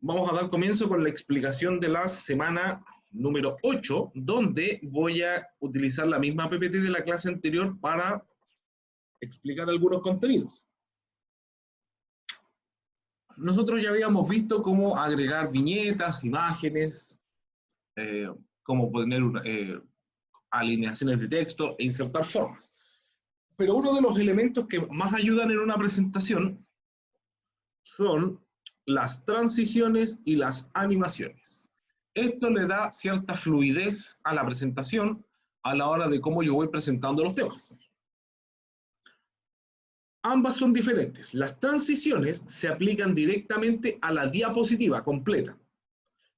Vamos a dar comienzo con la explicación de la semana número 8, donde voy a utilizar la misma PPT de la clase anterior para explicar algunos contenidos. Nosotros ya habíamos visto cómo agregar viñetas, imágenes, cómo poner alineaciones de texto e insertar formas. Pero uno de los elementos que más ayudan en una presentación son las transiciones y las animaciones. Esto le da cierta fluidez a la presentación a la hora de cómo yo voy presentando los temas. Ambas son diferentes. Las transiciones se aplican directamente a la diapositiva completa,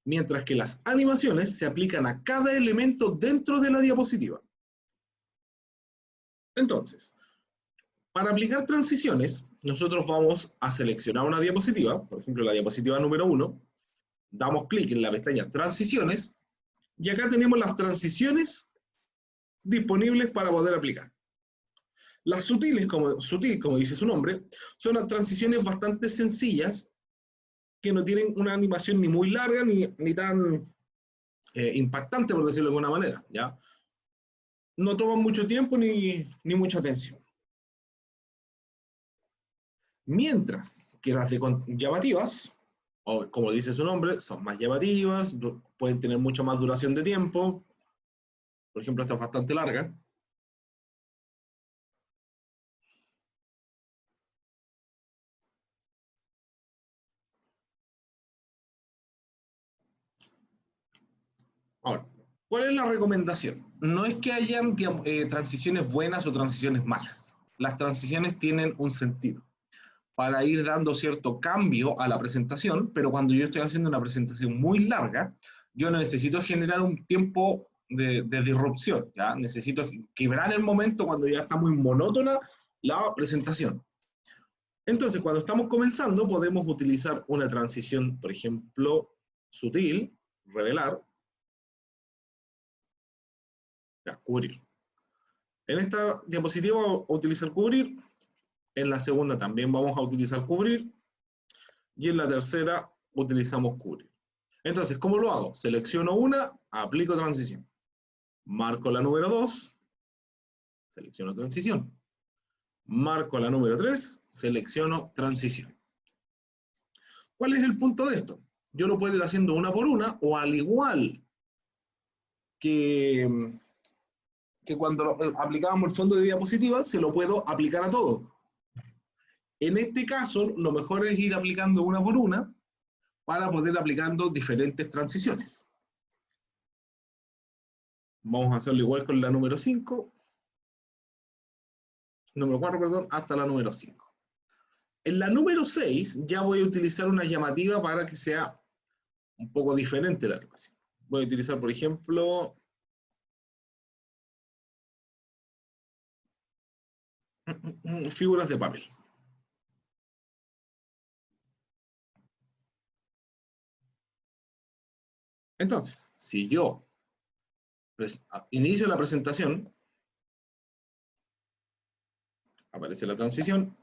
mientras que las animaciones se aplican a cada elemento dentro de la diapositiva. Entonces, para aplicar transiciones, nosotros vamos a seleccionar una diapositiva, por ejemplo la diapositiva número 1, damos clic en la pestaña Transiciones, y acá tenemos las transiciones disponibles para poder aplicar. Las sutiles, como dice su nombre, son las transiciones bastante sencillas, que no tienen una animación ni muy larga, ni tan impactante, por decirlo de alguna manera, ¿ya? No toman mucho tiempo ni mucha atención. Mientras que las llamativas, o como dice su nombre, son más llamativas, pueden tener mucha más duración de tiempo. Por ejemplo, esta es bastante larga. Ahora, ¿cuál es la recomendación? No es que hayan transiciones buenas o transiciones malas. Las transiciones tienen un sentido para ir dando cierto cambio a la presentación, pero cuando yo estoy haciendo una presentación muy larga, yo necesito generar un tiempo de disrupción, ¿ya? Necesito quebrar el momento cuando ya está muy monótona la presentación. Entonces, cuando estamos comenzando, podemos utilizar una transición, por ejemplo, sutil, revelar, ya, cubrir. En esta diapositiva vamos a utilizar cubrir, en la segunda también vamos a utilizar cubrir, y en la tercera utilizamos cubrir. Entonces, ¿cómo lo hago? Selecciono una, aplico transición. Marco la número 2, selecciono transición. Marco la número 3, selecciono transición. ¿Cuál es el punto de esto? Yo lo puedo ir haciendo una por una, o al igual que cuando aplicábamos el fondo de diapositiva, se lo puedo aplicar a todo. En este caso, lo mejor es ir aplicando una por una para poder aplicando diferentes transiciones. Vamos a hacerlo igual con la número 5, número 4, perdón, hasta la número 5. En la número 6 ya voy a utilizar una llamativa para que sea un poco diferente la animación. Voy a utilizar, por ejemplo, figuras de papel. Entonces, si yo inicio la presentación, aparece la transición,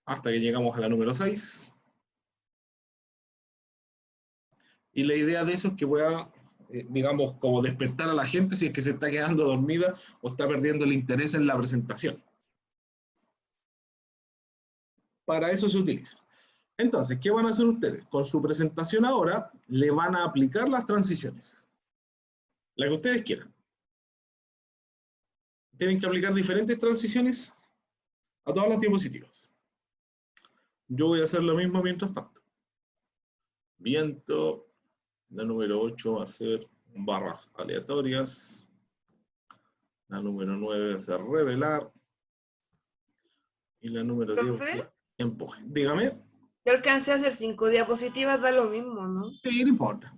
hasta que llegamos a la número 6. Y la idea de eso es que pueda, digamos, como despertar a la gente si es que se está quedando dormida o está perdiendo el interés en la presentación. Para eso se utiliza. Entonces, ¿qué van a hacer ustedes? Con su presentación ahora, le van a aplicar las transiciones. La que ustedes quieran. Tienen que aplicar diferentes transiciones a todas las diapositivas. Yo voy a hacer lo mismo mientras tanto. Viento. La número 8 va a ser barras aleatorias. La número 9 va a ser revelar. Y la número 10 va a Profe, ser empuje. Dígame. yo alcancé a hacer 5 diapositivas, da lo mismo, ¿no? Sí, no importa.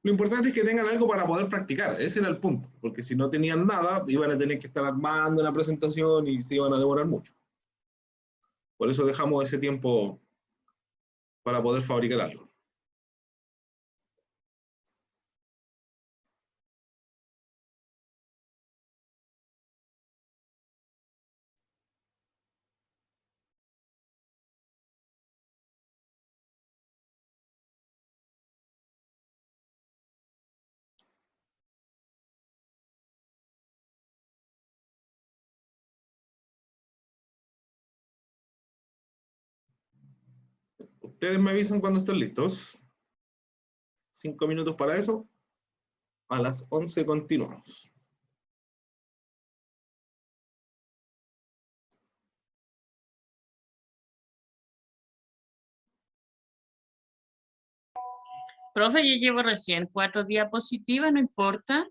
Lo importante es que tengan algo para poder practicar. Ese era el punto. Porque si no tenían nada, iban a tener que estar armando la presentación y se iban a demorar mucho. Por eso dejamos ese tiempo para poder fabricar algo. Ustedes me avisan cuando estén listos. 5 minutos para eso. A las 11 continuamos. Profe, yo llevo recién 4 diapositivas, no importa.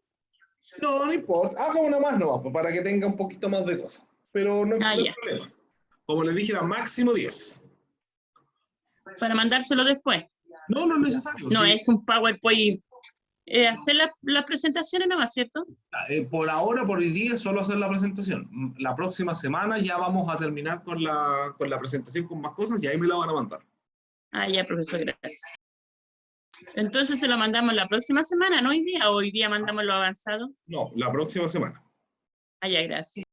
No, no importa. Haga una más nomás, pues, para que tenga un poquito más de cosas. Pero no, Ah, no hay ya. problema. Como les dije, era máximo 10. Para mandárselo después. No, no es necesario. No, Sí. es un PowerPoint. Hacer las presentaciones nomás, ¿cierto? Por ahora, por hoy día, solo hacer la presentación. La próxima semana ya vamos a terminar con la presentación con más cosas y ahí me la van a mandar. Ah, ya, profesor, gracias. Entonces se lo mandamos la próxima semana, ¿no hoy día? ¿O hoy día mandamos lo avanzado? No, la próxima semana. Ah, ya, gracias.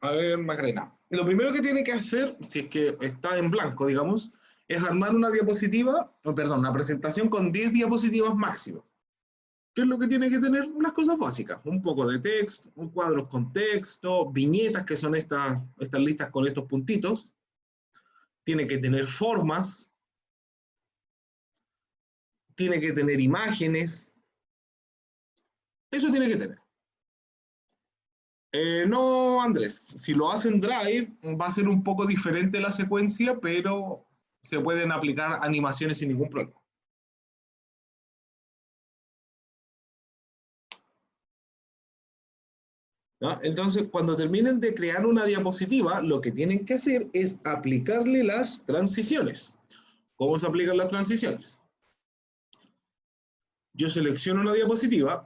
A ver, Macarena. Lo primero que tiene que hacer, si es que está en blanco, digamos, es armar una diapositiva, perdón, una presentación con 10 diapositivas máximo. ¿Qué es lo que tiene que tener? Unas cosas básicas. Un poco de texto, un cuadro con texto, viñetas, que son estas listas con estos puntitos. Tiene que tener formas, tiene que tener imágenes. Eso tiene que tener. No, Andrés, si lo hacen Drive, va a ser un poco diferente la secuencia, pero se pueden aplicar animaciones sin ningún problema. ¿No? Entonces, cuando terminen de crear una diapositiva, lo que tienen que hacer es aplicarle las transiciones. ¿Cómo se aplican las transiciones? Yo selecciono una diapositiva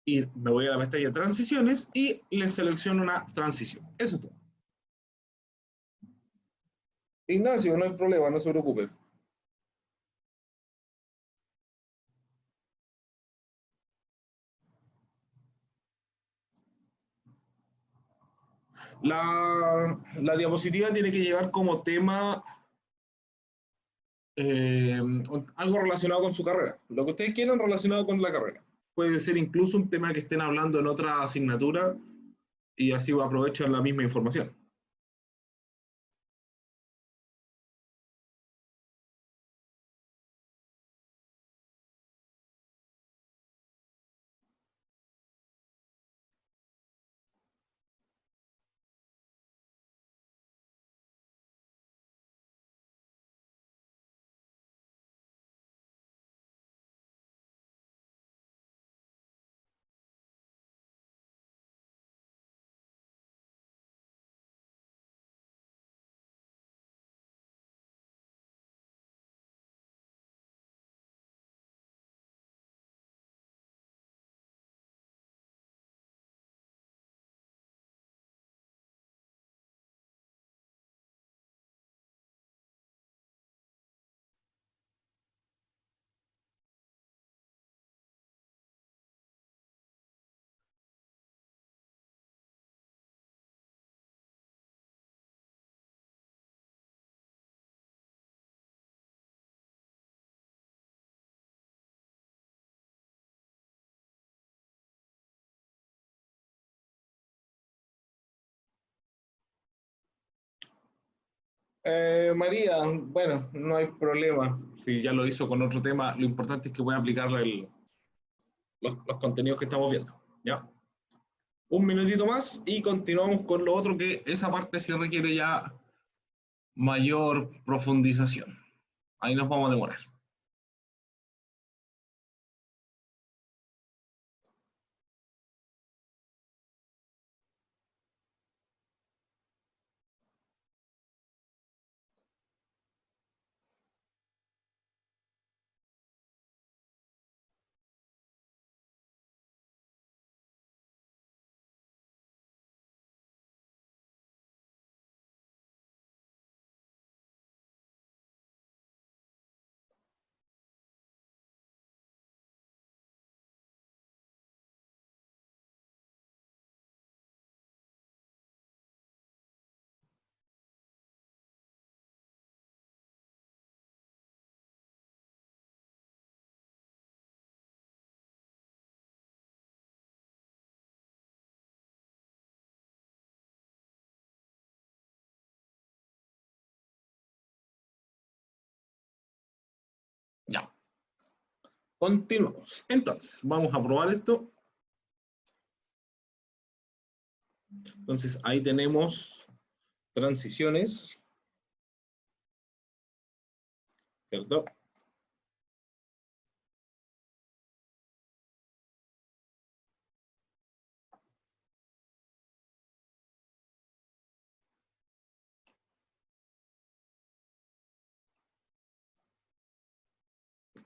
y me voy a la pestaña transiciones y le selecciono una transición. Eso es todo. Ignacio, no hay problema, no se preocupe. La diapositiva tiene que llevar como tema algo relacionado con su carrera, lo que ustedes quieran relacionado con la carrera. Puede ser incluso un tema que estén hablando en otra asignatura y así aprovechan la misma información. María, bueno, no hay problema. Si ya lo hizo con otro tema, lo importante es que pueda aplicar los contenidos que estamos viendo. ¿Ya? Un minutito más y continuamos con lo otro, que esa parte sí requiere ya mayor profundización. Ahí nos vamos a demorar. Continuamos. Entonces, vamos a probar esto. Entonces, ahí tenemos transiciones, ¿cierto?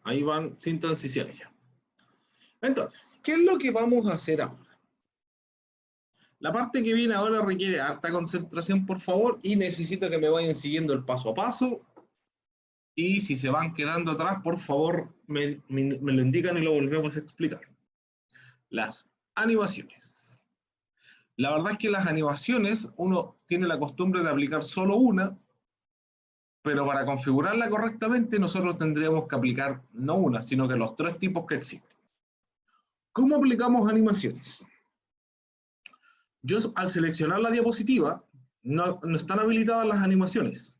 Ahí van sin transiciones ya. Entonces, ¿qué es lo que vamos a hacer ahora? La parte que viene ahora requiere harta concentración, por favor, y necesito que me vayan siguiendo el paso a paso. Y si se van quedando atrás, por favor, me lo indican y lo volvemos a explicar. Las animaciones. La verdad es que las animaciones, uno tiene la costumbre de aplicar solo una, pero para configurarla correctamente nosotros tendríamos que aplicar no una, sino que los tres tipos que existen. ¿Cómo aplicamos animaciones? Yo al seleccionar la diapositiva, no están habilitadas las animaciones.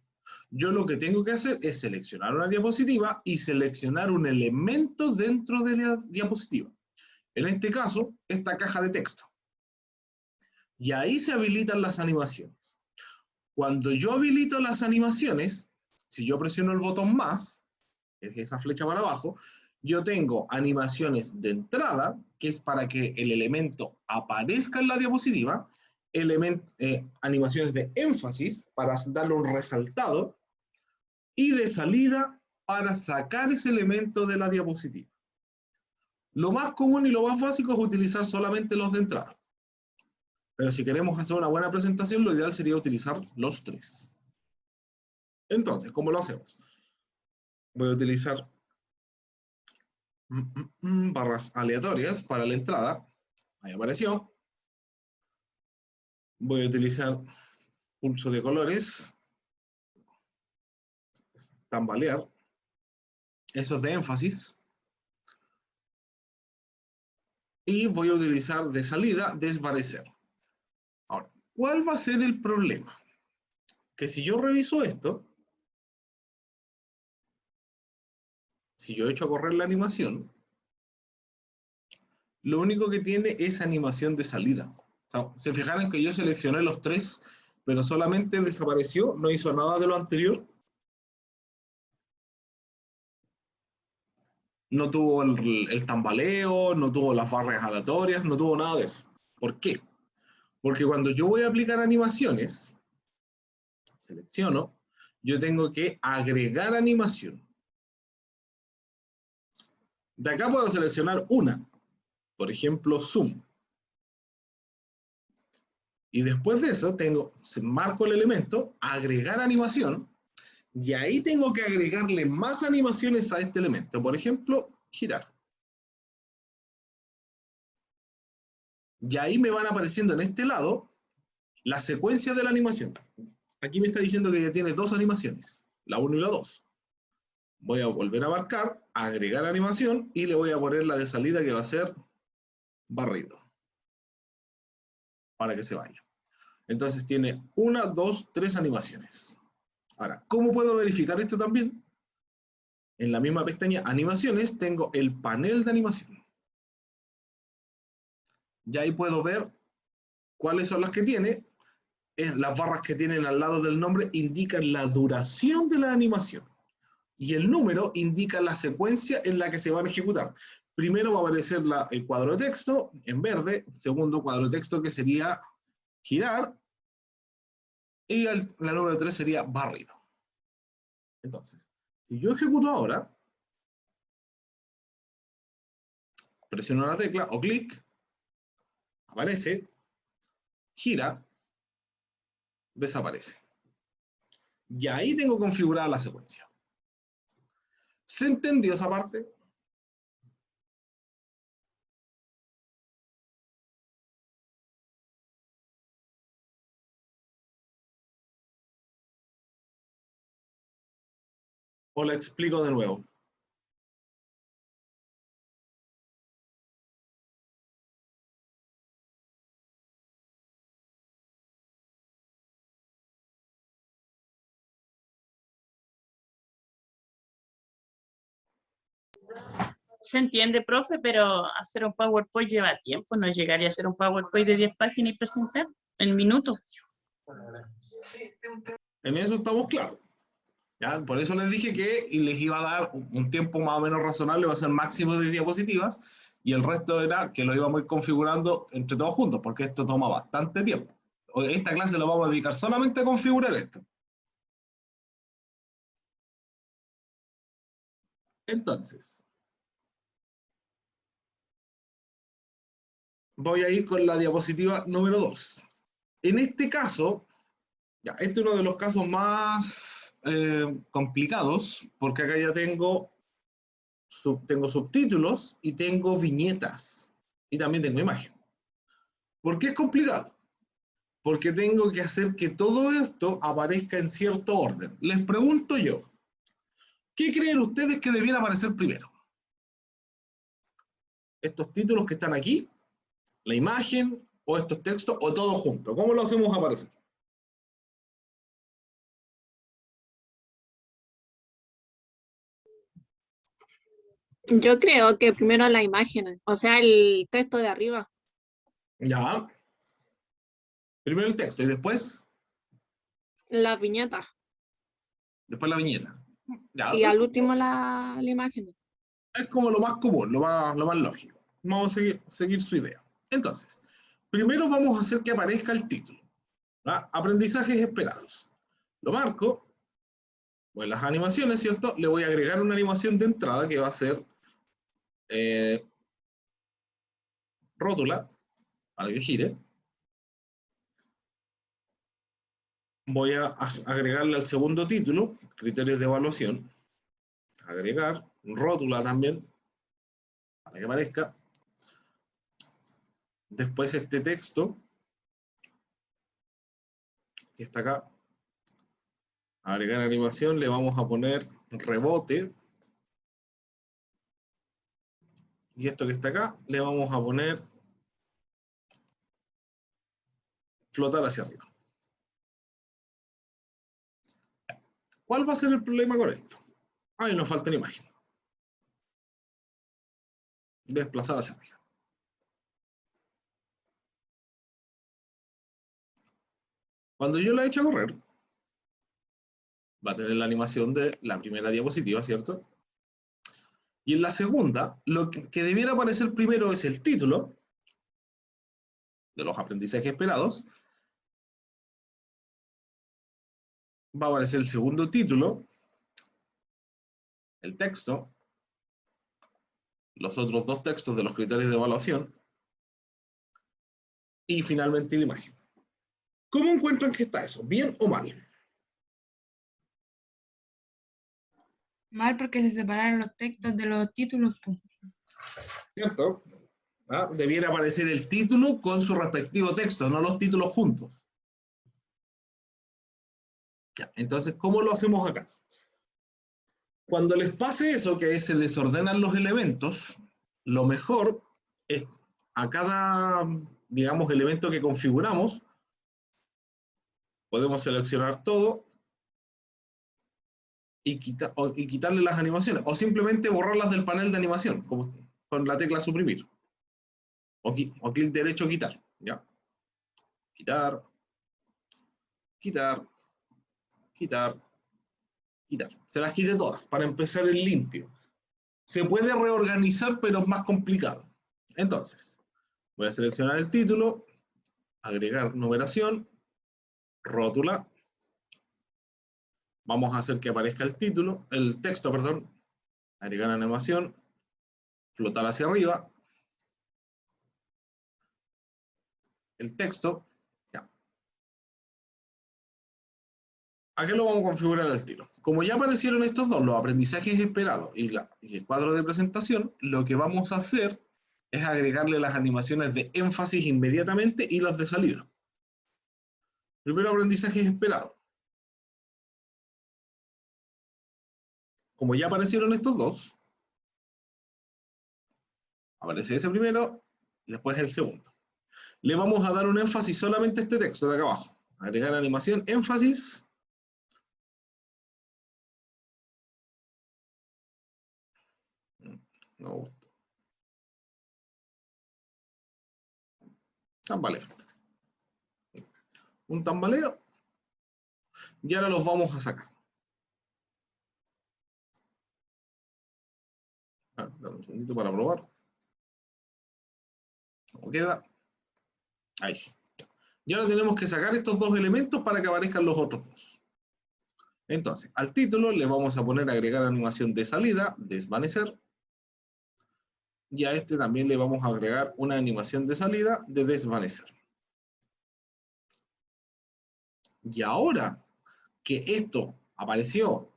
Yo lo que tengo que hacer es seleccionar una diapositiva y seleccionar un elemento dentro de la diapositiva. En este caso, esta caja de texto. Y ahí se habilitan las animaciones. Cuando yo habilito las animaciones, si yo presiono el botón más, es esa flecha para abajo, yo tengo animaciones de entrada, que es para que el elemento aparezca en la diapositiva, animaciones de énfasis, para darle un resaltado, y de salida, para sacar ese elemento de la diapositiva. Lo más común y lo más básico es utilizar solamente los de entrada. Pero si queremos hacer una buena presentación, lo ideal sería utilizar los tres. Entonces, ¿cómo lo hacemos? Voy a utilizar barras aleatorias para la entrada. Ahí apareció. Voy a utilizar pulso de colores. Tambalear. Eso es de énfasis. Y voy a utilizar de salida desvanecer. Ahora, ¿cuál va a ser el problema? Que si yo reviso esto, si yo echo a correr la animación, lo único que tiene es animación de salida. O sea, se fijaron que yo seleccioné los tres, pero solamente desapareció, no hizo nada de lo anterior. No tuvo el tambaleo, no tuvo las barras aleatorias, no tuvo nada de eso. ¿Por qué? Porque cuando yo voy a aplicar animaciones, selecciono, yo tengo que agregar animación. De acá puedo seleccionar una, por ejemplo, zoom. Y después de eso marco el elemento, agregar animación, y ahí tengo que agregarle más animaciones a este elemento. Por ejemplo, girar. Y ahí me van apareciendo en este lado la secuencia de la animación. Aquí me está diciendo que ya tiene dos animaciones, la 1 y la 2. Voy a volver a marcar, agregar animación, y le voy a poner la de salida que va a ser barrido, para que se vaya. Entonces tiene 1, 2, 3 animaciones. Ahora, ¿cómo puedo verificar esto también? En la misma pestaña animaciones tengo el panel de animación. Y ahí puedo ver cuáles son las que tiene. Las barras que tienen al lado del nombre indican la duración de la animación. Y el número indica la secuencia en la que se van a ejecutar. Primero va a aparecer el cuadro de texto en verde, segundo cuadro de texto que sería girar, y la número 3 sería barrido. Entonces, si yo ejecuto ahora, presiono la tecla o clic, aparece, gira, desaparece. Y ahí tengo configurada la secuencia. ¿Se entendió esa parte? ¿O la explico de nuevo? Se entiende, profe, pero hacer un PowerPoint lleva tiempo. No llegaría a hacer un PowerPoint de 10 páginas y presentar en minutos. En eso estamos claros. ¿Ya? Por eso les dije que les iba a dar un tiempo más o menos razonable, va a ser máximo de diapositivas, y el resto era que lo íbamos a ir configurando entre todos juntos, porque esto toma bastante tiempo. Esta clase lo vamos a dedicar solamente a configurar esto. Entonces, voy a ir con la diapositiva número 2. En este caso, ya, este es uno de los casos más complicados, porque acá ya tengo subtítulos y tengo viñetas, y también tengo imagen. ¿Por qué es complicado? Porque tengo que hacer que todo esto aparezca en cierto orden. Les pregunto yo, ¿qué creen ustedes que debiera aparecer primero? ¿Estos títulos que están aquí? ¿La imagen? ¿O estos textos? ¿O todo junto? ¿Cómo lo hacemos aparecer? Yo creo que primero la imagen, o sea, el texto de arriba. Ya. Primero el texto y después La viñeta. la viñeta. Ya, Y al último la imagen. es como lo más común, lo más lógico. Vamos a seguir su idea. Entonces, primero vamos a hacer que aparezca el título. ¿Va? Aprendizajes esperados. Lo marco. Pues las animaciones, ¿cierto? Le voy a agregar una animación de entrada que va a ser rótula, para que gire. Voy a agregarle al segundo título, criterios de evaluación. Agregar, rótula también, para que aparezca. Después este texto, que está acá. Agregar animación, le vamos a poner rebote. Y esto que está acá, le vamos a poner flotar hacia arriba. ¿Cuál va a ser el problema con esto? Ahí nos falta una imagen. Desplazar hacia arriba. Cuando yo la eche a correr, va a tener la animación de la primera diapositiva, ¿cierto? Y en la segunda, lo que debiera aparecer primero es el título de los aprendizajes esperados. Va a aparecer el segundo título, el texto, los otros dos textos de los criterios de evaluación, y finalmente la imagen. ¿Cómo encuentran que está eso? ¿Bien o mal? Mal porque se separaron los textos de los títulos, pues. ¿Cierto? ¿Ah? Debiera aparecer el título con su respectivo texto, no los títulos juntos. Ya, entonces, ¿cómo lo hacemos acá? Cuando les pase eso, que se desordenan los elementos, lo mejor es a cada, digamos, elemento que configuramos, podemos seleccionar todo y quitarle las animaciones, o simplemente borrarlas del panel de animación, como con la tecla suprimir. O clic derecho, quitar. ¿Ya? Quitar, quitar, quitar, quitar. Se las quite todas para empezar el limpio. Se puede reorganizar, pero es más complicado. Entonces, voy a seleccionar el título, agregar numeración, rótula. Vamos a hacer que aparezca el título, el texto, perdón. Agregar animación, flotar hacia arriba. El texto. Ya. ¿A qué lo vamos a configurar al tiro? Como ya aparecieron estos dos, los aprendizajes esperados y el cuadro de presentación, lo que vamos a hacer es agregarle las animaciones de énfasis inmediatamente y las de salida. Primero, aprendizajes esperados. Como ya aparecieron estos dos, aparece ese primero y después el segundo. Le vamos a dar un énfasis solamente a este texto de acá abajo. Agregar animación, énfasis. No gusta. Tambaleo. Un tambaleo. Y ahora los vamos a sacar. Dame un segundito para probar. ¿Cómo queda? Ahí sí. Y ahora tenemos que sacar estos dos elementos para que aparezcan los otros dos. Entonces, al título le vamos a poner agregar animación de salida, desvanecer. Y a este también le vamos a agregar una animación de salida de desvanecer. Y ahora que esto apareció,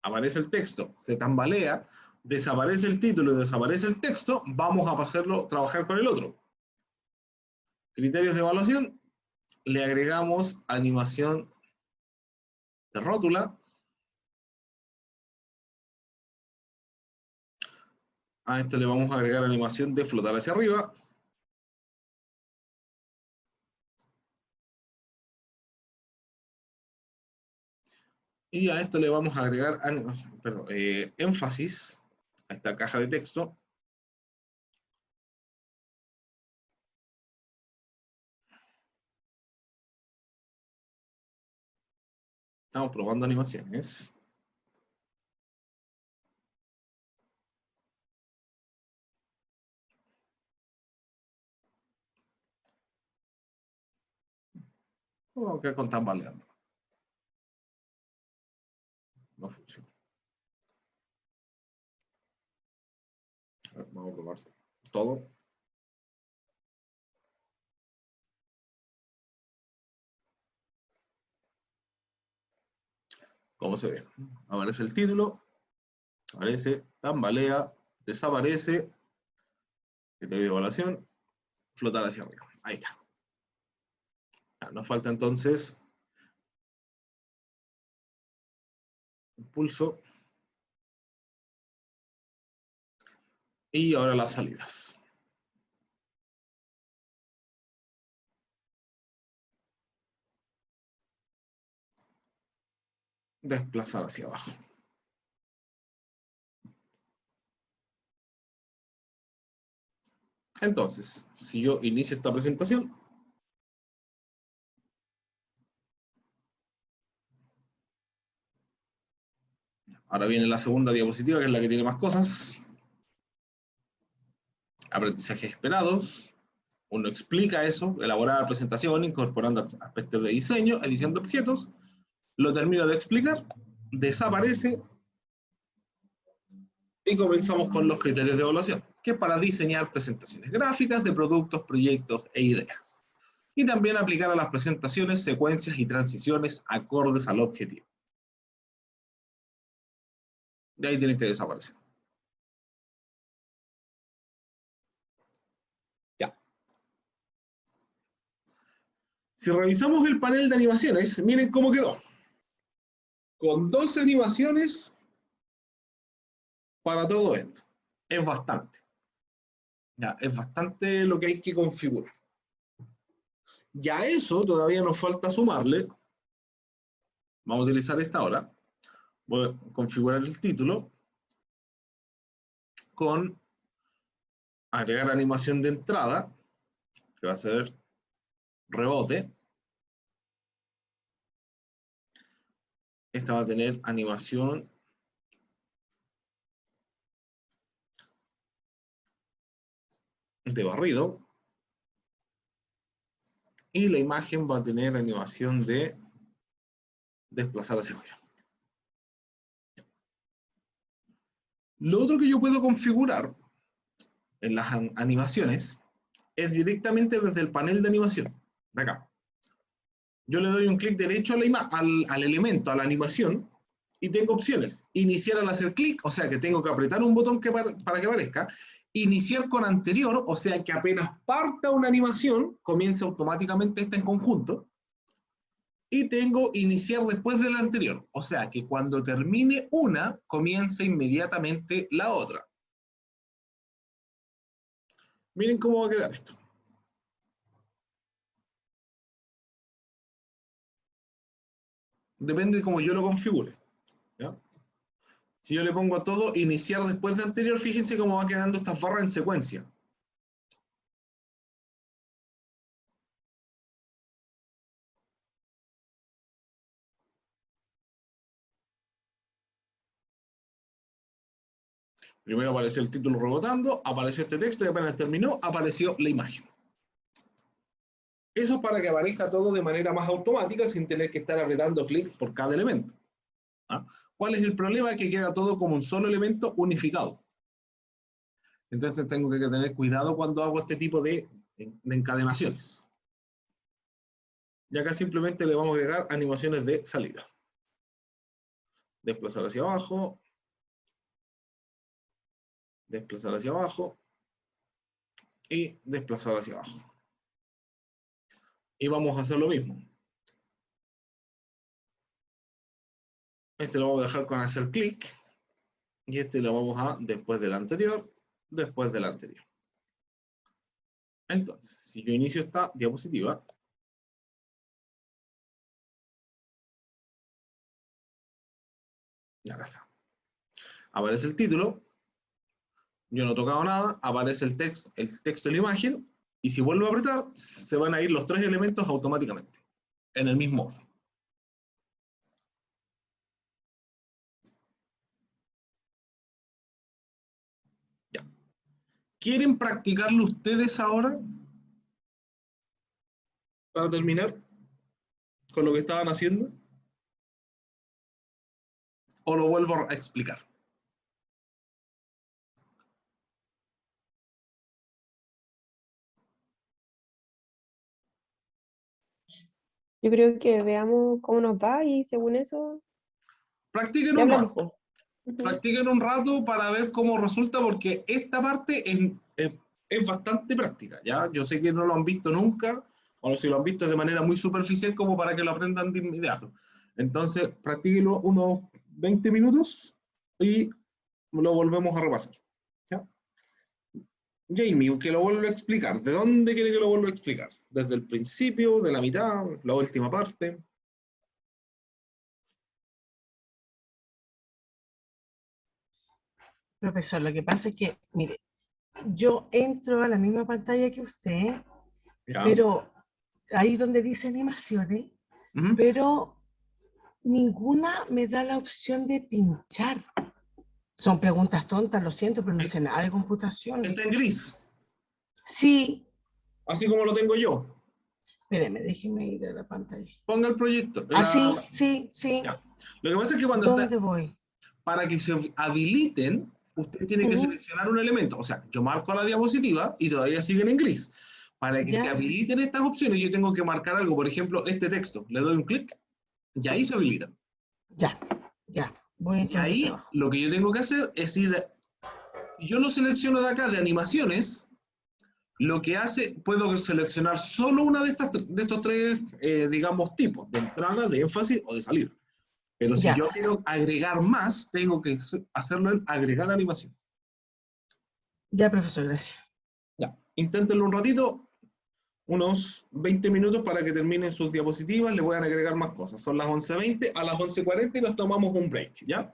aparece el texto, se tambalea, desaparece el título y desaparece el texto, vamos a pasarlo a trabajar con el otro. Criterios de evaluación, le agregamos animación de rótula. A esto le vamos a agregar animación de flotar hacia arriba. Y a esto le vamos a agregar énfasis a esta caja de texto. Estamos probando animaciones. Vamos a quedar con tambaleando. No funciona. A ver, vamos a probar todo. ¿Cómo se ve? Aparece el título, aparece, tambalea, desaparece, criterio de evaluación, flotar hacia arriba. Ahí está. Nos falta entonces un pulso. Y ahora las salidas. Desplazar hacia abajo. Entonces, si yo inicio esta presentación, ahora viene la segunda diapositiva, que es la que tiene más cosas. Aprendizajes esperados. Uno explica eso, elaborar la presentación, incorporando aspectos de diseño, edición de objetos. Lo termino de explicar, desaparece y comenzamos con los criterios de evaluación, que es para diseñar presentaciones gráficas de productos, proyectos e ideas. Y también aplicar a las presentaciones secuencias y transiciones acordes al objetivo. De ahí tienen que desaparecer. Ya. Si revisamos el panel de animaciones, miren cómo quedó. Con 12 animaciones para todo esto. Es bastante. Ya, es bastante lo que hay que configurar. Ya a eso todavía nos falta sumarle. Vamos a utilizar esta ahora. Voy a configurar el título con agregar animación de entrada, que va a ser rebote. Esta va a tener animación de barrido. Y la imagen va a tener animación de desplazar hacia arriba. Lo otro que yo puedo configurar en las animaciones es directamente desde el panel de animación, de acá. Yo le doy un clic derecho al elemento, a la animación, y tengo opciones. Iniciar al hacer clic, o sea que tengo que apretar un botón para que aparezca. Iniciar con anterior, o sea que apenas parta una animación, comienza automáticamente esta en conjunto. Y tengo iniciar después de la anterior, o sea que cuando termine una, comienza inmediatamente la otra. Miren cómo va a quedar esto. Depende de cómo yo lo configure. ¿Ya? Si yo le pongo todo iniciar después de anterior, fíjense cómo va quedando estas barras en secuencia. Primero apareció el título rebotando, apareció este texto y apenas terminó, apareció la imagen. Eso es para que aparezca todo de manera más automática sin tener que estar apretando clic por cada elemento. ¿Ah? ¿Cuál es el problema? Que queda todo como un solo elemento unificado. Entonces tengo que tener cuidado cuando hago este tipo de encadenaciones. Y acá simplemente le vamos a agregar animaciones de salida. Desplazar hacia abajo. Desplazar hacia abajo. Y desplazar hacia abajo. Y vamos a hacer lo mismo. Este lo vamos a dejar con hacer clic. Y este lo vamos a después del anterior, después del anterior. Entonces, si yo inicio esta diapositiva, acá está. Aparece el título, yo no he tocado nada, aparece el texto de la imagen, y si vuelvo a apretar, se van a ir los tres elementos automáticamente, en el mismo orden. Ya. ¿Quieren practicarlo ustedes ahora? Para terminar con lo que estaban haciendo. ¿O lo vuelvo a explicar? Yo creo que veamos cómo nos va y según eso Practiquen ya un hablamos, rato. po. Ujú. Practiquen un rato para ver cómo resulta, porque esta parte es bastante práctica, ¿ya? Yo sé que no lo han visto nunca, o si lo han visto de manera muy superficial como para que lo aprendan de inmediato. Entonces, practíquenlo unos 20 minutos y lo volvemos a repasar, ¿ya? Jamie, que lo vuelva a explicar. ¿De dónde quiere que lo vuelva a explicar? ¿Desde el principio, de la mitad, la última parte? Profesor, lo que pasa es que, mire, yo entro a la misma pantalla que usted, ¿Ya? pero ahí donde dice animaciones, Ujú. pero ninguna me da la opción de pinchar. Son preguntas tontas, lo siento, pero no sé nada de computación. Está en gris, Sí, así como lo tengo yo. espéreme, déjeme ir a la pantalla. Ponga el proyecto. Ah, sí, sí, sí. Ya. Lo que pasa es que cuando está, ¿Dónde voy? para que se habiliten, usted tiene que Ujú. seleccionar un elemento. O sea, yo marco la diapositiva y todavía siguen en gris. Para que se Ya, habiliten estas opciones, yo tengo que marcar algo. Por ejemplo, este texto. Le doy un clic y ahí se habilitan. ya, ya. Voy a Y entrar de ahí trabajo. lo que yo tengo que hacer es ir. Si yo lo selecciono de acá de animaciones, lo que hace, puedo seleccionar solo una de estos tres, digamos, tipos: de entrada, de énfasis o de salida. Pero si Ya, yo quiero agregar más, tengo que hacerlo en agregar animación. ya, profesor, gracias. Ya, inténtenlo un ratito, unos 20 minutos para que terminen sus diapositivas. Le voy a agregar más cosas. Son las 11:20, a las 11:40 y nos tomamos un break, ¿ya?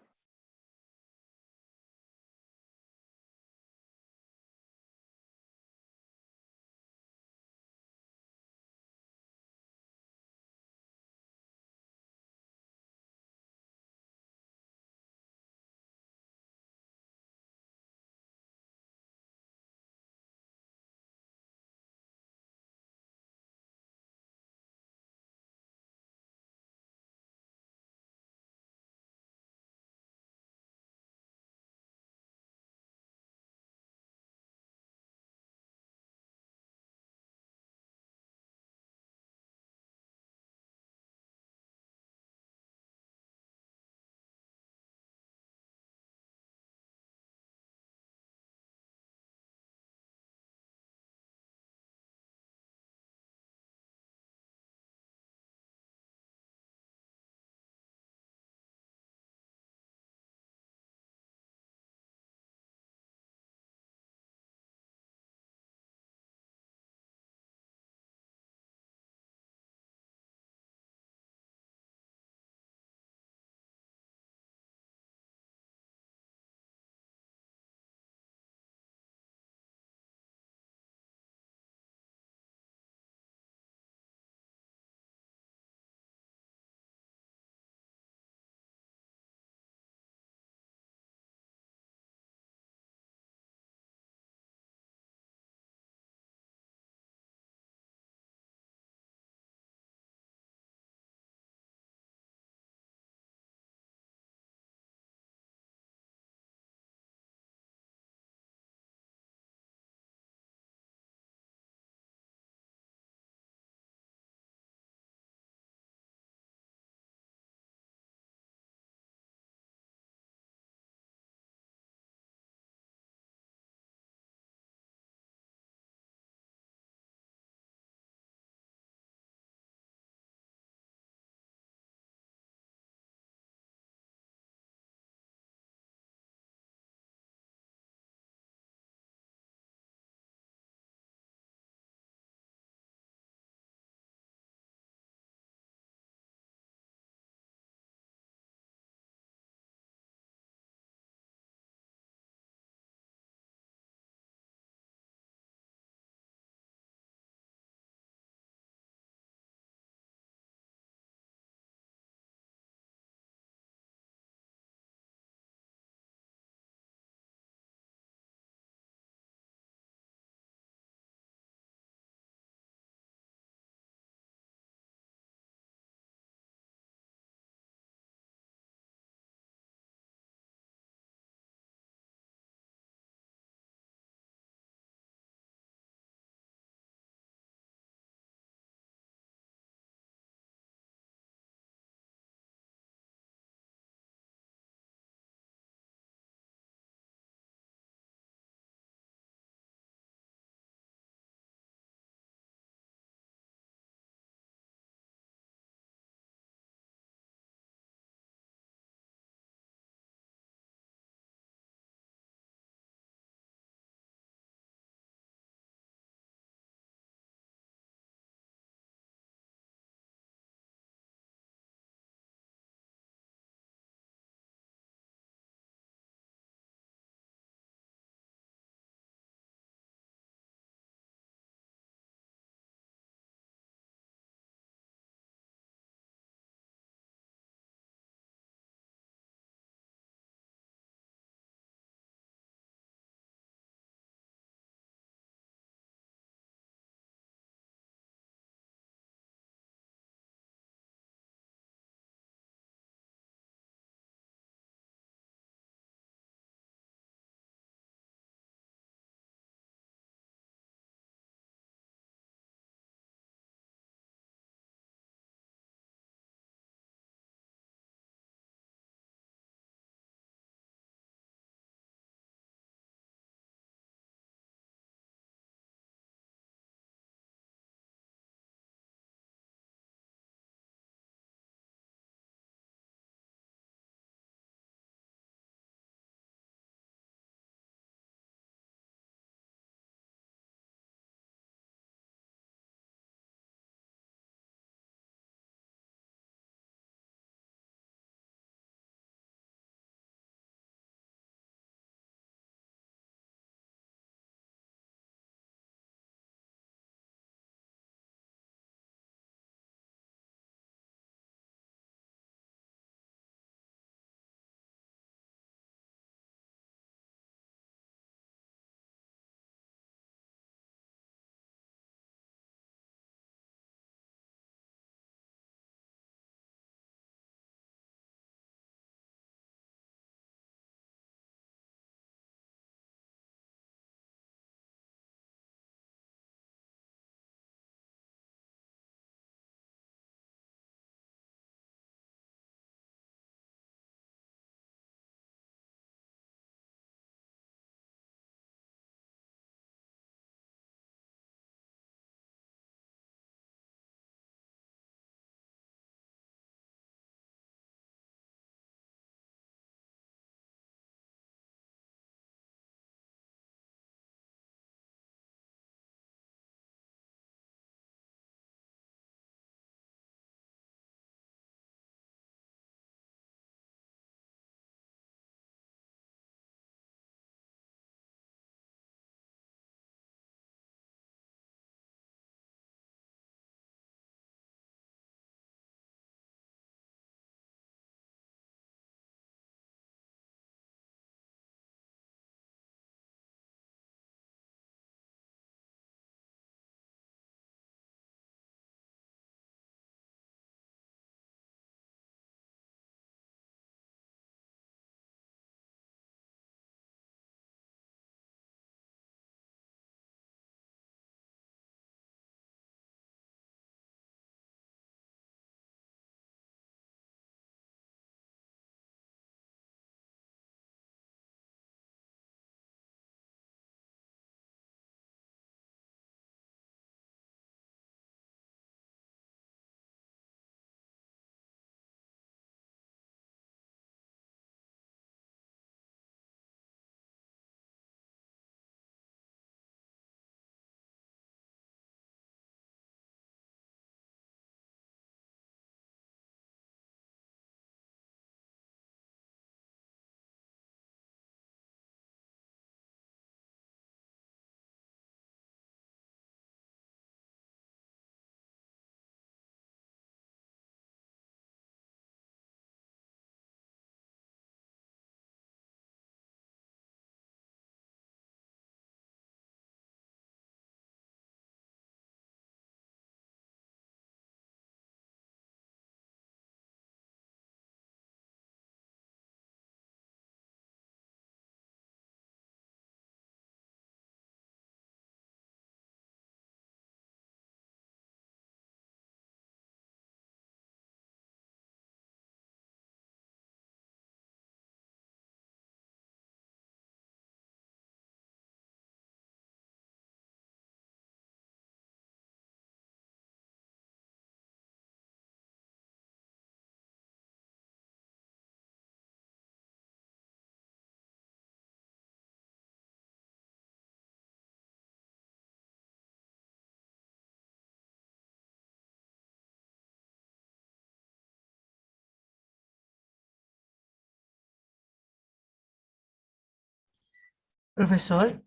Profesor,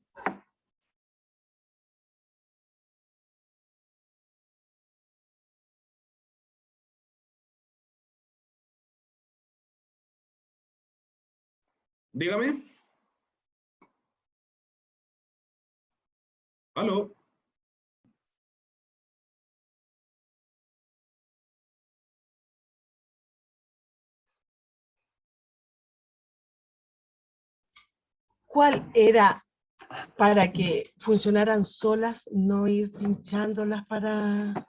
Dígame. ¿Aló? ¿cuál era para que funcionaran solas, no ir pinchándolas para...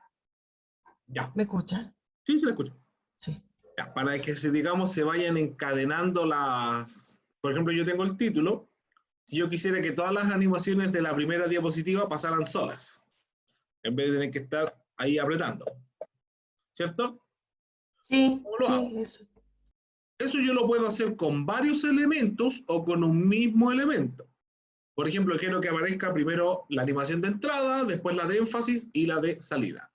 Ya. ¿Me escuchan? Sí, se la escucho. Sí. Ya, para que digamos, se vayan encadenando las... Por ejemplo, yo tengo el título. Si yo quisiera que todas las animaciones de la primera diapositiva pasaran solas, en vez de tener que estar ahí apretando. ¿Cierto? Sí, ¿Cómo lo hago? sí, eso. Eso yo lo puedo hacer con varios elementos o con un mismo elemento. Por ejemplo, quiero que aparezca primero la animación de entrada, después la de énfasis y la de salida.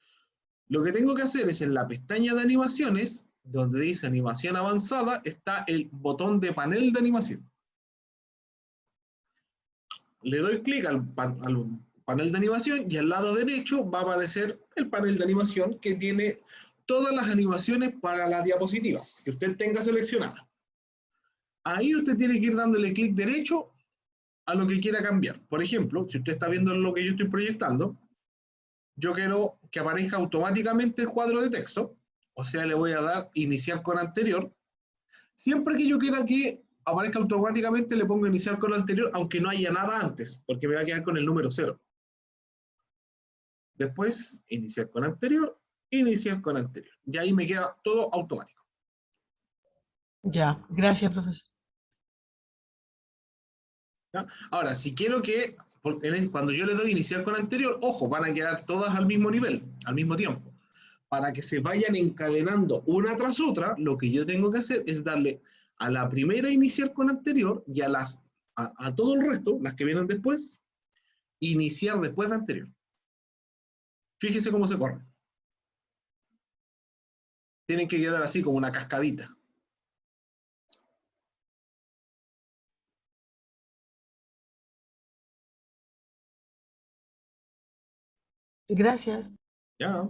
Lo que tengo que hacer es en la pestaña de animaciones, donde dice animación avanzada, está el botón de panel de animación. Le doy clic al panel de animación y al lado derecho va a aparecer el panel de animación que tiene todas las animaciones para la diapositiva que usted tenga seleccionada. Ahí usted tiene que ir dándole clic derecho a lo que quiera cambiar. Por ejemplo, si usted está viendo lo que yo estoy proyectando, yo quiero que aparezca automáticamente el cuadro de texto, o sea, le voy a dar iniciar con anterior. Siempre que yo quiera que aparezca automáticamente, le pongo iniciar con lo anterior, aunque no haya nada antes, porque me va a quedar con el número 0. Después, iniciar con anterior, iniciar con anterior. Y ahí me queda todo automático. Ya, gracias, profesor. ¿Ya? Ahora, si quiero que, cuando yo le doy iniciar con anterior, ojo, van a quedar todas al mismo nivel, al mismo tiempo. Para que se vayan encadenando una tras otra, lo que yo tengo que hacer es darle a la primera iniciar con anterior y a todo el resto, las que vienen después, iniciar después de anterior. Fíjese cómo se corre. Tienen que quedar así como una cascadita. Gracias. Ya.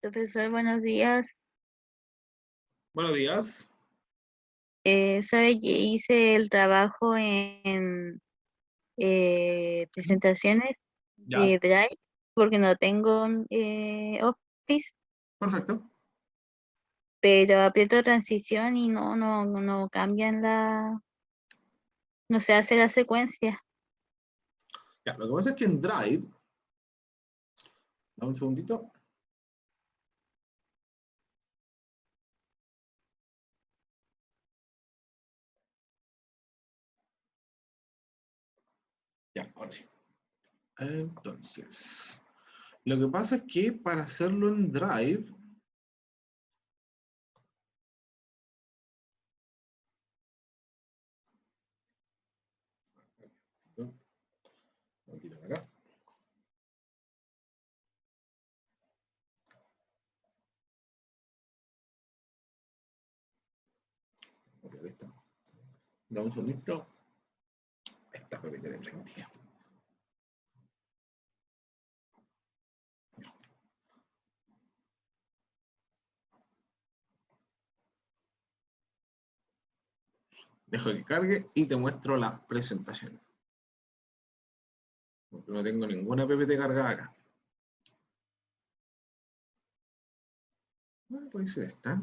Profesor, buenos días. Buenos días. ¿Sabe que hice el trabajo en presentaciones Ya. de Drive? Porque no tengo Office, Perfecto. pero aprieto transición y no cambian no se hace la secuencia. Ya. Lo que pasa es que en Drive, dame un segundito. Ya, ahora sí. Entonces, lo que pasa es que para hacerlo en Drive, ¿no? Voy a tirar acá. Ok, ahí está. Dame un segundito. Esta papita de prendida. Dejo que cargue y te muestro la presentación. Porque no tengo ninguna PPT cargada acá. Puede ser esta.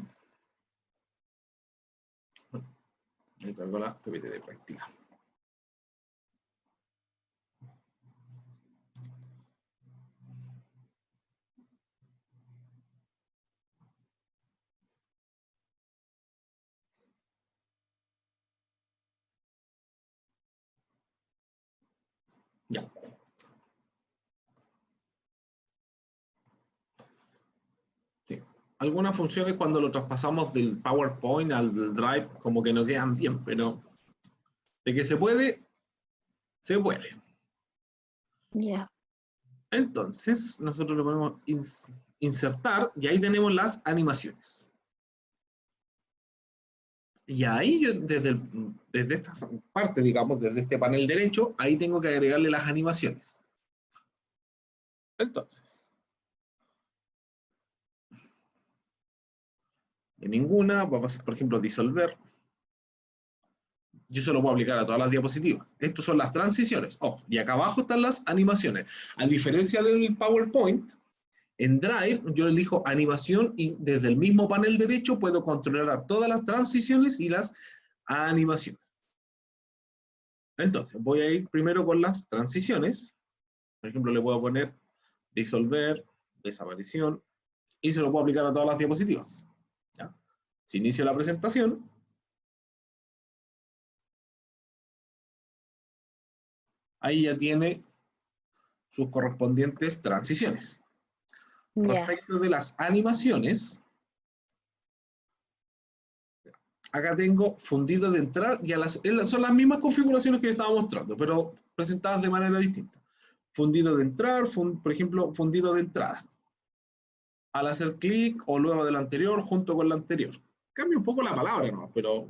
Me cargo la PPT de práctica. Ya. Sí. Algunas funciones cuando lo traspasamos del PowerPoint al del Drive como que no quedan bien, pero de que se puede, se puede. Ya. Entonces, nosotros le podemos insertar y ahí tenemos las animaciones. Y ahí yo, desde esta parte, digamos, desde este panel derecho, ahí tengo que agregarle las animaciones. Entonces, de ninguna, vamos a hacer, por ejemplo, disolver. Yo se lo puedo aplicar a todas las diapositivas. Estas son las transiciones. Ojo, y acá abajo están las animaciones. A diferencia del PowerPoint, en Drive yo elijo animación y desde el mismo panel derecho puedo controlar todas las transiciones y las animaciones. Entonces, voy a ir primero con las transiciones. Por ejemplo, le puedo poner disolver, desaparición, y se lo puedo aplicar a todas las diapositivas. ¿Ya? Si inicio la presentación, ahí ya tiene sus correspondientes transiciones. Ya. Respecto de las animaciones, acá tengo fundido de entrar y son las mismas configuraciones que yo estaba mostrando, pero presentadas de manera distinta. Fundido de entrar, por ejemplo, fundido de entrada. Al hacer clic o luego del anterior junto con la anterior. Cambia un poco la palabra, ¿no? Pero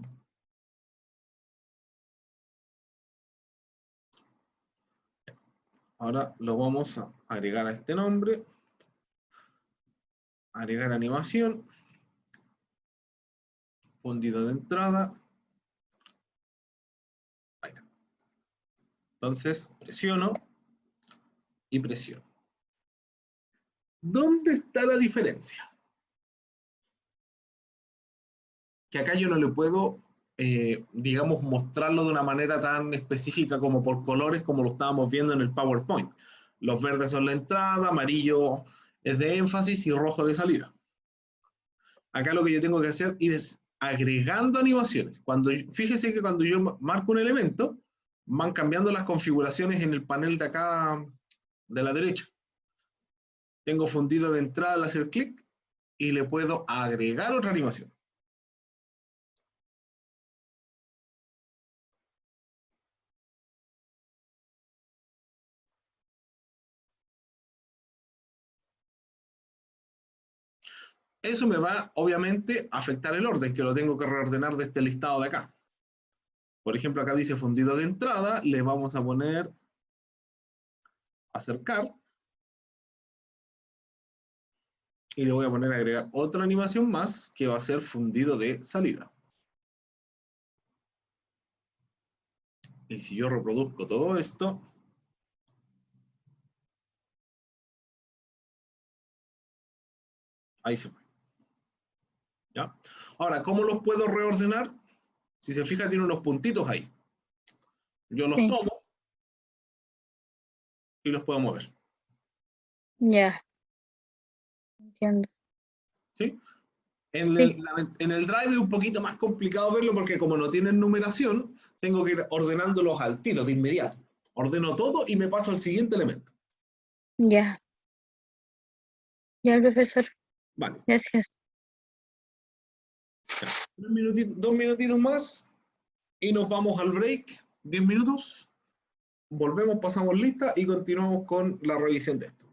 ahora lo vamos a agregar a este nombre. Agregar animación. Fundido de entrada. Ahí está. Entonces, presiono y presiono. ¿Dónde está la diferencia? Que acá yo no le puedo, digamos, mostrarlo de una manera tan específica como por colores como lo estábamos viendo en el PowerPoint. Los verdes son la entrada, amarillo es de énfasis y rojo de salida. Acá lo que yo tengo que hacer es agregando animaciones. Fíjese que cuando yo marco un elemento, van cambiando las configuraciones en el panel de acá de la derecha. Tengo fundido de entrada al hacer clic y le puedo agregar otra animación. Eso me va, obviamente, a afectar el orden, que lo tengo que reordenar de este listado de acá. Por ejemplo, acá dice fundido de entrada, le vamos a poner acercar. Y le voy a poner a agregar otra animación más, que va a ser fundido de salida. Y si yo reproduzco todo esto, ahí se fue. ¿Ya? Ahora, ¿cómo los puedo reordenar? Si se fija, tiene unos puntitos ahí. Yo los Sí. tomo y los puedo mover. Ya. Entiendo. ¿Sí? En Sí. el Drive es un poquito más complicado verlo porque como no tienen numeración, tengo que ir ordenándolos al tiro, de inmediato. Ordeno todo y me paso al siguiente elemento. Ya. Ya, profesor. Vale. Gracias. 2 minutitos más y nos vamos al break. 10 minutos. Volvemos, pasamos lista y continuamos con la revisión de esto.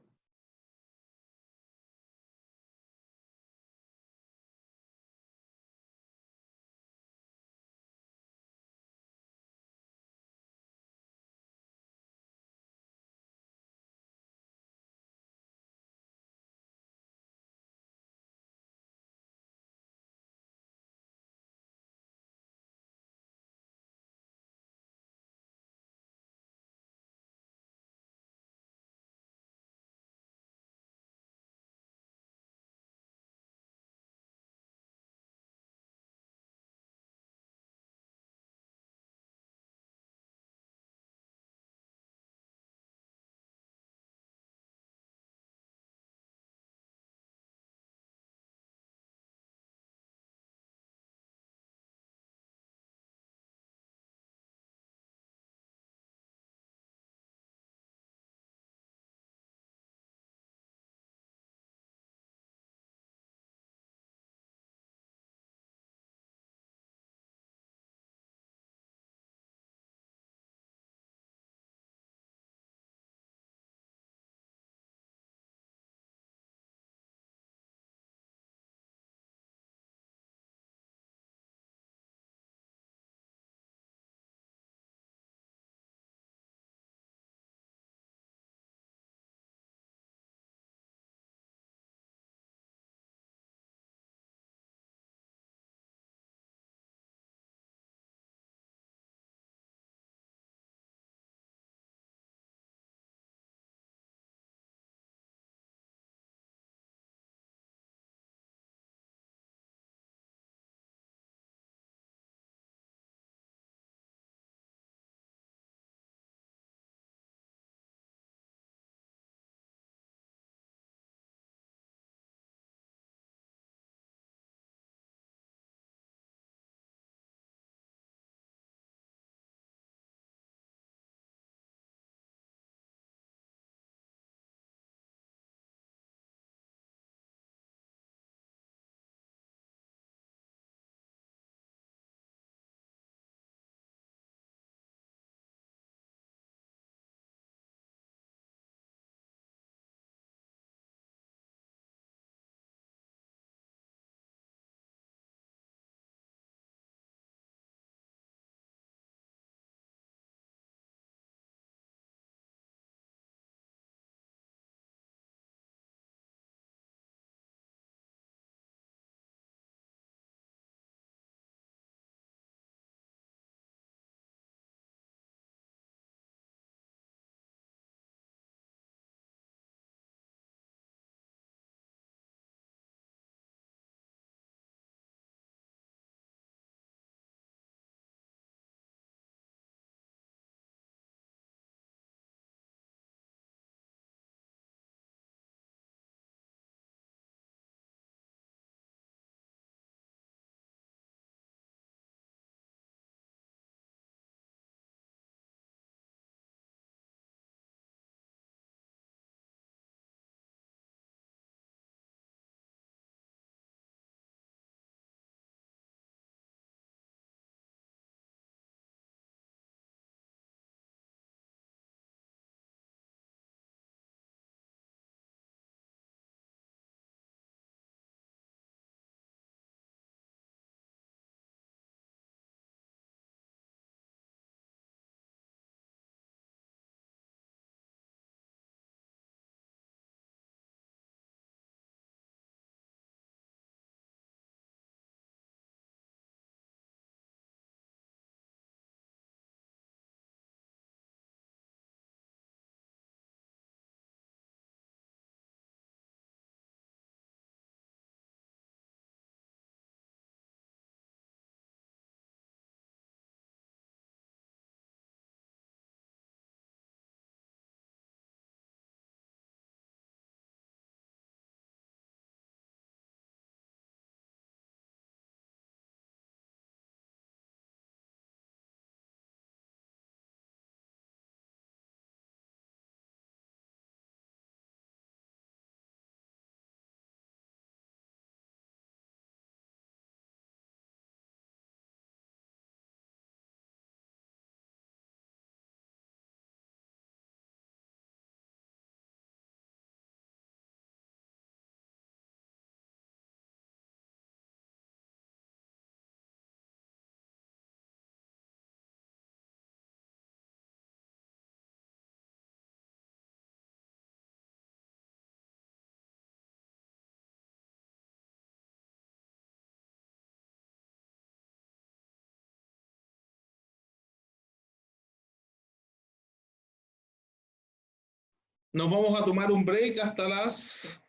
Nos vamos a tomar un break hasta las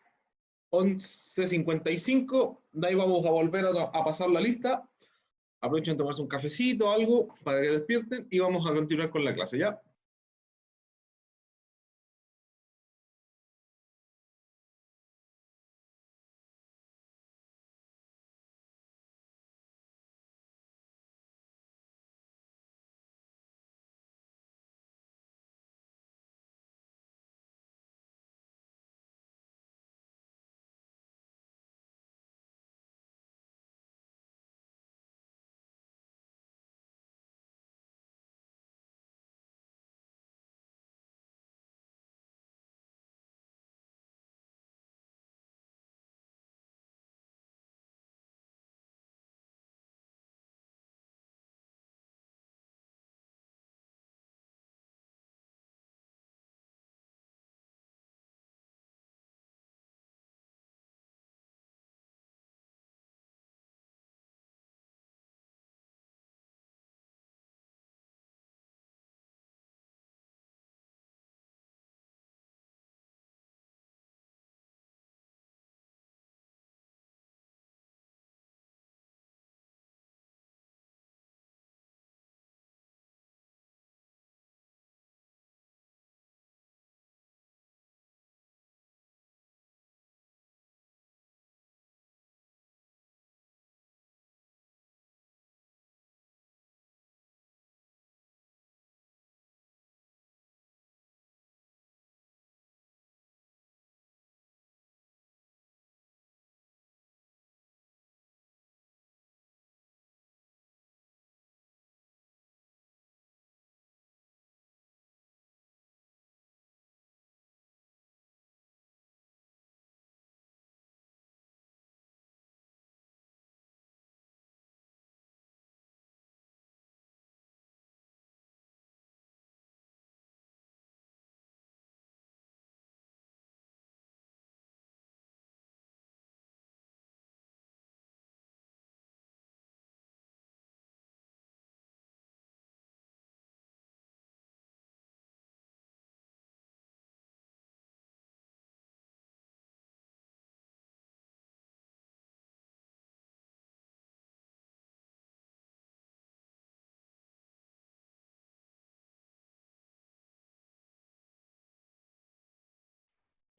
11:55. De ahí vamos a volver a pasar la lista. Aprovechen de tomarse un cafecito o algo para que despierten y vamos a continuar con la clase, ¿ya?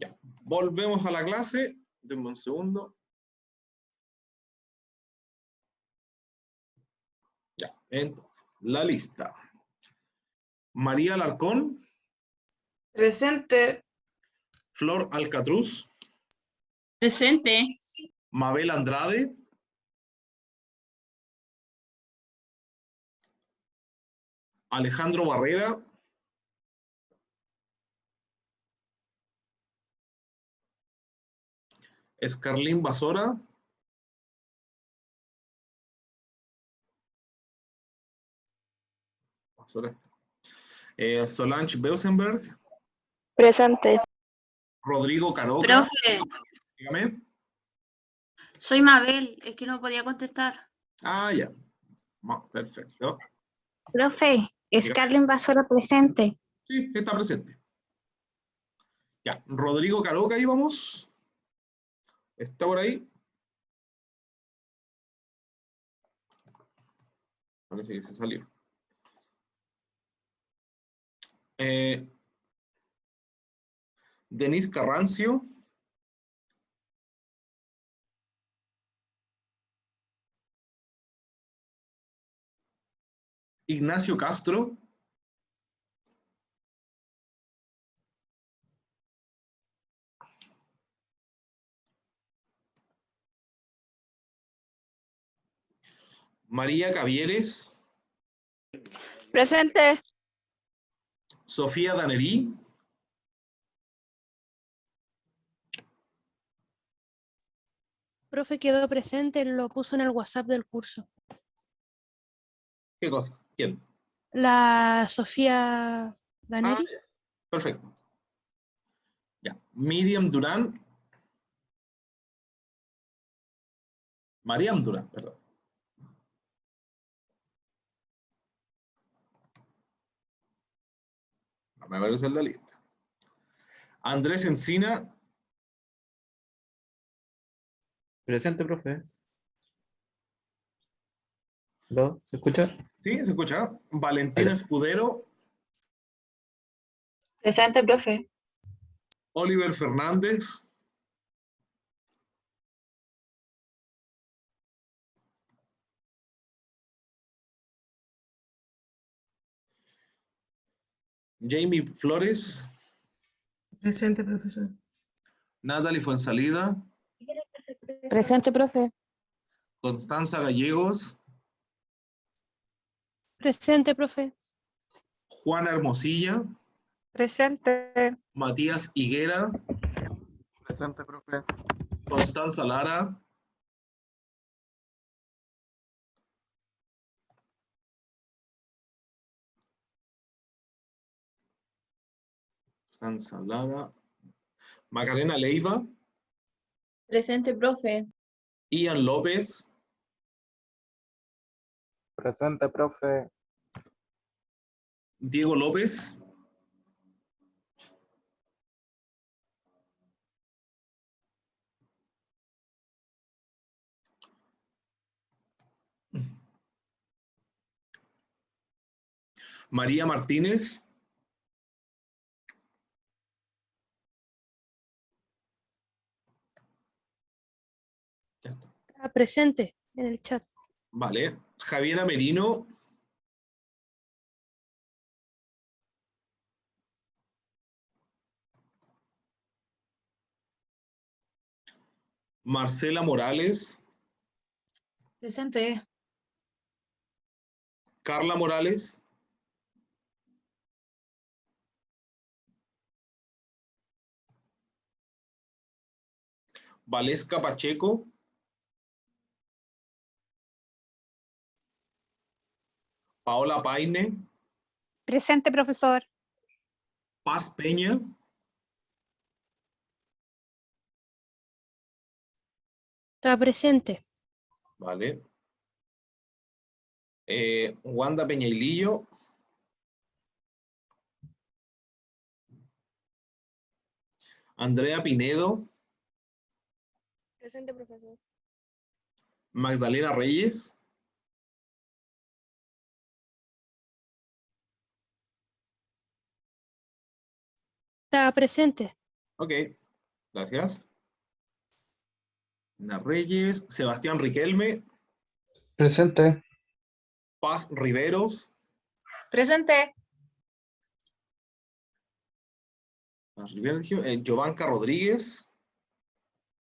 Ya, volvemos a la clase. Denme un segundo. Ya, entonces, la lista. María Alarcón, Presente. Flor Alcatruz, Presente. Mabel Andrade, Alejandro Barrera, Escarlín Basora, Solange Beusenberg, Presente. Rodrigo Caroca. Profe, Dígame. soy Mabel, es que no podía contestar. Ah, ya. Perfecto. Profe, Scarlett Basora presente. Sí, está presente. Ya, Rodrigo Caroca, ahí vamos. ¿Está por ahí? Parece que se salió. Denise Carrancio. Ignacio Castro. María Cavieres. Presente. Sofía Danerí. Profe quedó presente, lo puso en el WhatsApp del curso. ¿Qué cosa? ¿Quién? La Sofía Daneri. Ah, perfecto. Ya. Miriam Durán. Mariam Durán, perdón. No me aparece en la lista. Andrés Encina. Presente, profe. ¿Aló? ¿Se escucha? Sí, se escucha. Valentín Vale. Escudero. Presente, profe. Oliver Fernández. Jamie Flores. Presente, profesor. Natalie Fuensalida. Presente, profe. Constanza Gallegos. Presente, profe. Juana Hermosilla. Presente. Matías Higuera. Presente, profe. Constanza Lara. Constanza Lara. Macarena Leiva. Presente, profe. Ian López. Presente, profe. Diego López. María Martínez. Ya está. Está presente en el chat. Vale. Javiera Merino. Marcela Morales. Presente. Carla Morales. Valesca Pacheco. Paola Paine. Presente, profesor. Paz Peña. Está presente. Vale. Wanda Peñailillo. Andrea Pinedo. Presente, profesor. Magdalena Reyes. Está presente. Ok, gracias. Ana Reyes. Sebastián Riquelme. Presente. Paz Riveros. Presente. Paz Riveros, Giovanca Rodríguez.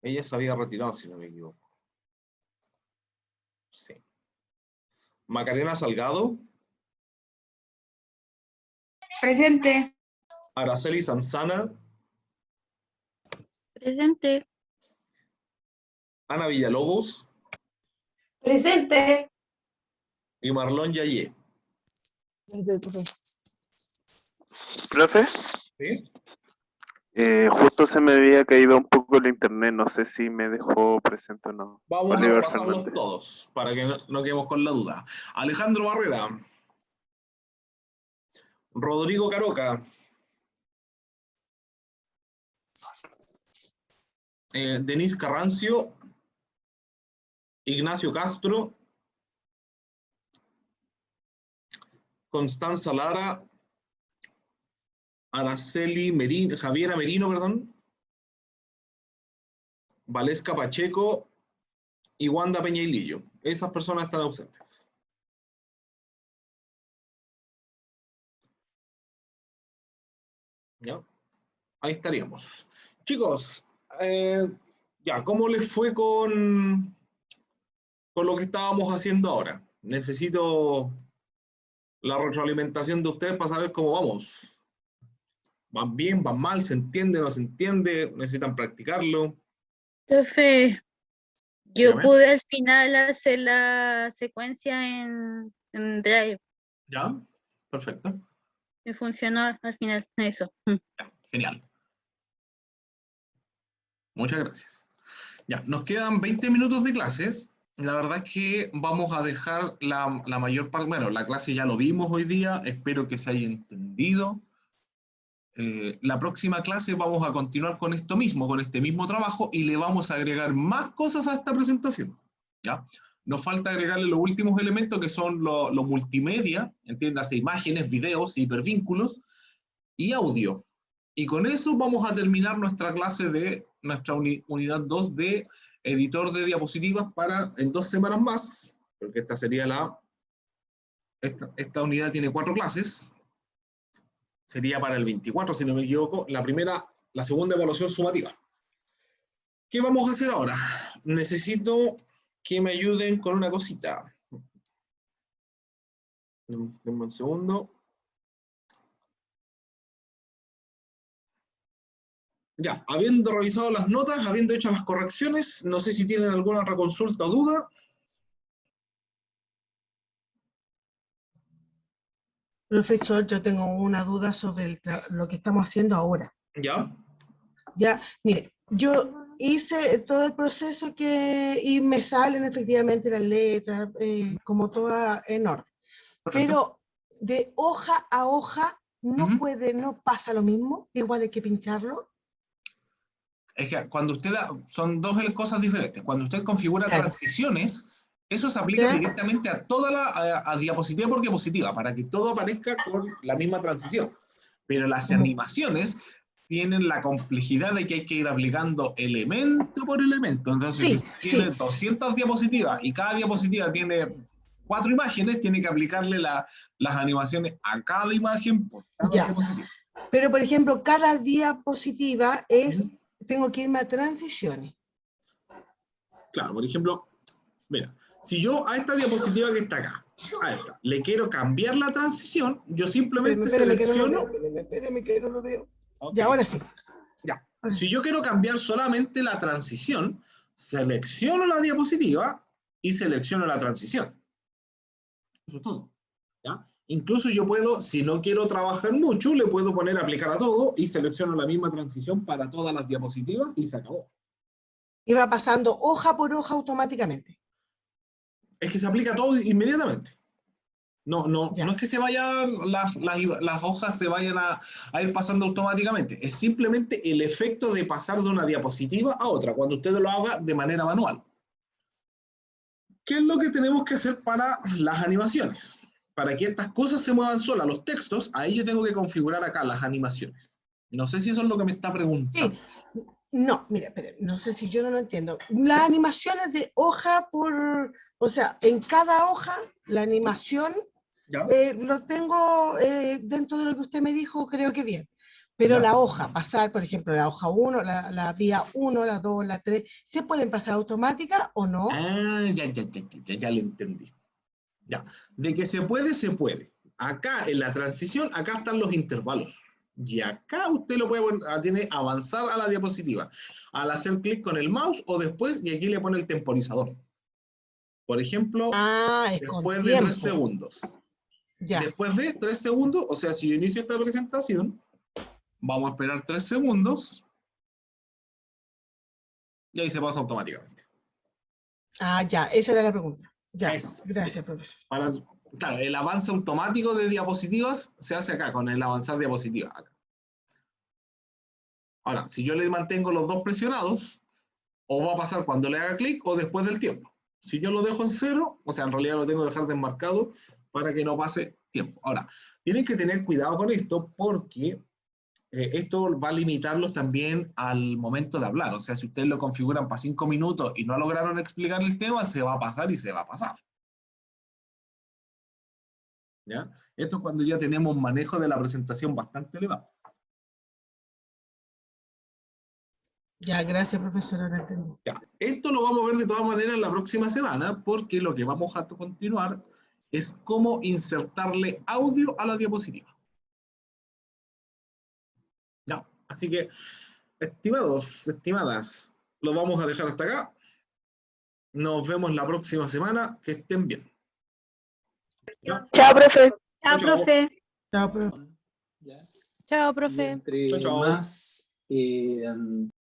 Ella se había retirado, si no me equivoco. Sí. Macarena Salgado. Presente. Araceli Sanzana. Presente. Ana Villalobos. Presente. Y Marlon Yayé. Profe, ¿Sí? justo se me había caído un poco el internet, no sé si me dejó presente o no. Vamos a Oliver repasarlos Fernández. todos, para que no quedemos con la duda. Alejandro Barrera. Rodrigo Caroca. Denise Carrancio. Ignacio Castro. Constanza Lara. Araceli Merino, Javiera Merino, perdón. Valesca Pacheco y Wanda Peñailillo. Esas personas están ausentes. ¿Ya? Ahí estaríamos. Chicos, ya, ¿cómo les fue con lo que estábamos haciendo ahora? Necesito la retroalimentación de ustedes para saber cómo vamos. ¿Van bien? ¿Van mal? ¿Se entiende? ¿No se entiende? ¿Necesitan practicarlo? Profe, yo Dígame. pude al final hacer la secuencia en Drive. ¿Ya? Perfecto. Me funcionó al final eso. Ya, genial. Muchas gracias. Ya, nos quedan 20 minutos de clases. La verdad es que vamos a dejar la mayor parte, bueno, la clase ya lo vimos hoy día, espero que se haya entendido. la próxima clase vamos a continuar con esto mismo, con este mismo trabajo, y le vamos a agregar más cosas a esta presentación, ¿ya? Nos falta agregarle los últimos elementos que son los multimedia, entiéndase, imágenes, videos, hipervínculos y audio. Y con eso vamos a terminar nuestra clase de nuestra unidad 2 de editor de diapositivas en 2 semanas más, porque esta sería esta unidad tiene 4 clases. Sería para el 24, si no me equivoco, la segunda evaluación sumativa. ¿Qué vamos a hacer ahora? Necesito que me ayuden con una cosita. Denme un segundo. Ya, habiendo revisado las notas, habiendo hecho las correcciones, no sé si tienen alguna otra consulta o duda. Profesor, yo tengo una duda sobre lo que estamos haciendo ahora. ¿Ya? Ya, mire, yo hice todo el proceso y me salen efectivamente las letras, como toda en orden. Perfecto. Pero de hoja a hoja no no pasa lo mismo, igual hay que pincharlo. Es que cuando usted son dos cosas diferentes. Cuando usted configura Claro. transiciones, eso se aplica ¿Ya? directamente a toda a diapositiva por diapositiva, para que todo aparezca con la misma transición. Pero las animaciones tienen la complejidad de que hay que ir aplicando elemento por elemento. Entonces, si tiene 200 diapositivas y cada diapositiva tiene 4 imágenes, tiene que aplicarle las animaciones a cada imagen por cada diapositiva. Pero, por ejemplo, cada diapositiva tengo que irme a transiciones. Claro, por ejemplo, mira, si yo a esta diapositiva que está acá, a esta, le quiero cambiar la transición, yo simplemente selecciono... Espérame que no lo veo. Okay. Y ahora sí. Ya. Si yo quiero cambiar solamente la transición, selecciono la diapositiva y selecciono la transición. Eso es todo. ¿Ya? Incluso yo puedo, si no quiero trabajar mucho, le puedo poner aplicar a todo y selecciono la misma transición para todas las diapositivas y se acabó. Y va pasando hoja por hoja automáticamente. Es que se aplica todo inmediatamente. No es que se vayan las hojas se vayan a ir pasando automáticamente. Es simplemente el efecto de pasar de una diapositiva a otra, cuando usted lo haga de manera manual. ¿Qué es lo que tenemos que hacer para las animaciones? Para que estas cosas se muevan solas, los textos, ahí yo tengo que configurar acá las animaciones. No sé si eso es lo que me está preguntando. Sí. No, mira, espera, no sé si yo no lo entiendo. Las animaciones de hoja o sea, en cada hoja, la animación, lo tengo dentro de lo que usted me dijo, creo que bien. Pero la hoja, pasar, por ejemplo, la hoja 1, la vía 1, la 2, la 3, ¿se pueden pasar automática o no? Ah, ya le entendí. Ya, de que se puede, se puede. Acá en la transición, acá están los intervalos. Y acá usted lo tiene avanzar a la diapositiva. Al hacer clic con el mouse o después, y aquí le pone el temporizador. Por ejemplo, después de 3 segundos. Ya. Después de 3 segundos, o sea, si yo inicio esta presentación, vamos a esperar 3 segundos. Y ahí se pasa automáticamente. Ah, ya, esa era la pregunta. Ya, Eso, gracias, sí. profesor. Claro, el avance automático de diapositivas se hace acá, con el avanzar diapositiva. Acá. Ahora, si yo le mantengo los dos presionados, o va a pasar cuando le haga clic o después del tiempo. Si yo lo dejo en 0, o sea, en realidad lo tengo que dejar desmarcado para que no pase tiempo. Ahora, tienen que tener cuidado con esto porque esto va a limitarlos también al momento de hablar. O sea, si ustedes lo configuran para 5 minutos y no lograron explicar el tema, se va a pasar y se va a pasar. ¿Ya? Esto es cuando ya tenemos un manejo de la presentación bastante elevado. Ya, gracias, profesor, ahora entendí. Ya. Esto lo vamos a ver de todas maneras la próxima semana, porque lo que vamos a continuar es cómo insertarle audio a la diapositiva. Ya. Así que, estimados, estimadas, lo vamos a dejar hasta acá. Nos vemos la próxima semana. Que estén bien. ¿Ya? Chao, profe. Chao, profe. Chao, profe. Chao, profe. Entre Chao, chao. más